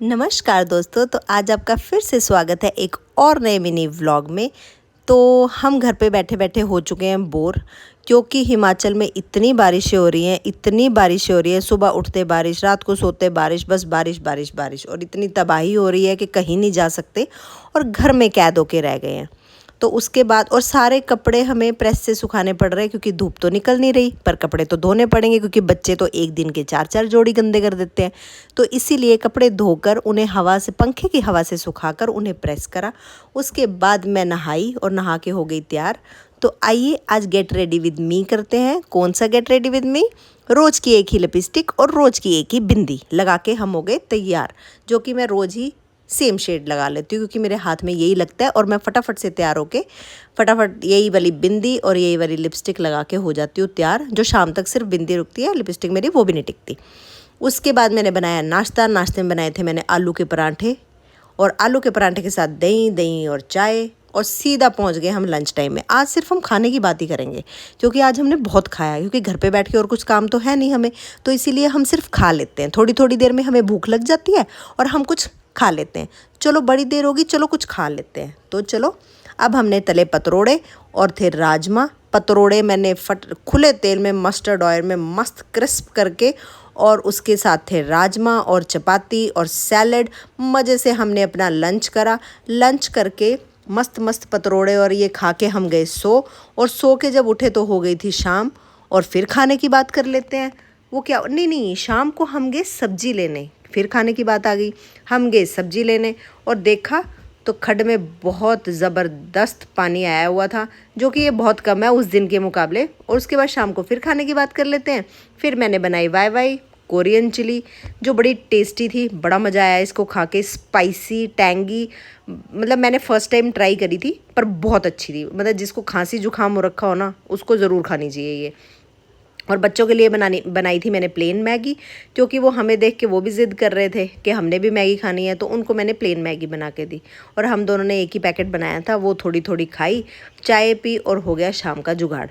नमस्कार दोस्तों, तो आज आपका फिर से स्वागत है एक और नए मिनी व्लॉग में। तो हम घर पे बैठे बैठे हो चुके हैं बोर, क्योंकि हिमाचल में इतनी बारिशें हो रही हैं, इतनी बारिशें हो रही है। सुबह उठते बारिश, रात को सोते बारिश, बस बारिश बारिश बारिश, और इतनी तबाही हो रही है कि कहीं नहीं जा सकते और घर में कैद होके रह गए हैं। तो उसके बाद और सारे कपड़े हमें प्रेस से सुखाने पड़ रहे हैं, क्योंकि धूप तो निकल नहीं रही, पर कपड़े तो धोने पड़ेंगे, क्योंकि बच्चे तो एक दिन के 4-4 जोड़ी गंदे कर देते हैं। तो इसीलिए कपड़े धोकर उन्हें हवा से, पंखे की हवा से सुखाकर उन्हें प्रेस करा। उसके बाद मैं नहाई और नहा के हो गई तैयार। तो आइए आज गेट रेडी विद मी करते हैं। कौन सा गेट रेडी विद मी? रोज़ की एक ही लिपस्टिक और रोज़ की एक ही बिंदी लगा के हम हो गए तैयार, जो कि मैं रोज़ ही सेम शेड लगा लेती हूँ, क्योंकि मेरे हाथ में यही लगता है और मैं फटाफट से तैयार होके फटाफट यही वाली बिंदी और यही वाली लिपस्टिक लगा के हो जाती हूँ तैयार। जो शाम तक सिर्फ बिंदी रुकती है, लिपस्टिक मेरी वो भी नहीं टिकती। उसके बाद मैंने बनाया नाश्ता। नाश्ते में बनाए थे मैंने आलू के परांठे, और आलू के परांठे के साथ दही दही और चाय, और सीधा पहुंच गए हम लंच टाइम में। आज सिर्फ हम खाने की बात ही करेंगे, क्योंकि आज हमने बहुत खाया, क्योंकि घर पे बैठ के और कुछ काम तो है नहीं हमें, तो इसीलिए हम सिर्फ खा लेते हैं। थोड़ी थोड़ी देर में हमें भूख लग जाती है और हम कुछ खा लेते हैं। चलो बड़ी देर होगी, चलो कुछ खा लेते हैं। तो चलो, अब हमने तले पतरोड़े और थे राजमा। पतरोड़े मैंने खुले तेल में मस्टर्ड ऑयल में मस्त क्रिस्प करके, और उसके साथ थे राजमा और चपाती और सैलड। मज़े से हमने अपना लंच करा। लंच करके मस्त मस्त पतरोड़े और ये खा के हम गए सो, और सो के जब उठे तो हो गई थी शाम। और फिर खाने की बात कर लेते हैं। वो क्या, नहीं, शाम को हम गए सब्जी लेने, फिर खाने की बात आ गई। हम गए सब्जी लेने और देखा तो खड्ड में बहुत ज़बरदस्त पानी आया हुआ था, जो कि ये बहुत कम है उस दिन के मुकाबले। और उसके बाद शाम को फिर खाने की बात कर लेते हैं। फिर मैंने बनाई वाई वाई कोरियन चिली, जो बड़ी टेस्टी थी। बड़ा मज़ा आया इसको खा के, स्पाइसी टैंगी। मतलब मैंने फ़र्स्ट टाइम ट्राई करी थी, पर बहुत अच्छी थी। मतलब जिसको खांसी जुकाम हो रखा हो ना, उसको ज़रूर खानी चाहिए ये। और बच्चों के लिए बनाई थी मैंने प्लेन मैगी, क्योंकि वो हमें देख के वो भी ज़िद कर रहे थे कि हमने भी मैगी खानी है, तो उनको मैंने प्लेन मैगी बना के दी। और हम दोनों ने एक ही पैकेट बनाया था, वो थोड़ी थोड़ी खाई, चाय पी, और हो गया शाम का जुगाड़।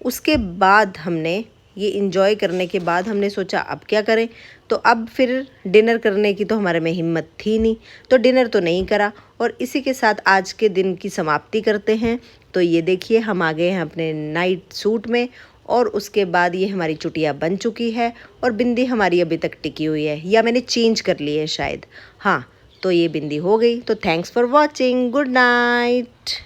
उसके बाद हमने ये इंजॉय करने के बाद हमने सोचा अब क्या करें। तो अब फिर डिनर करने की तो हमारे में हिम्मत थी नहीं, तो डिनर तो नहीं करा। और इसी के साथ आज के दिन की समाप्ति करते हैं। तो ये देखिए, हम आ गए हैं अपने नाइट सूट में, और उसके बाद ये हमारी चुटिया बन चुकी है, और बिंदी हमारी अभी तक टिकी हुई है, या मैंने चेंज कर ली है शायद। हाँ, तो ये बिंदी हो गई। तो thanks for watching, good night.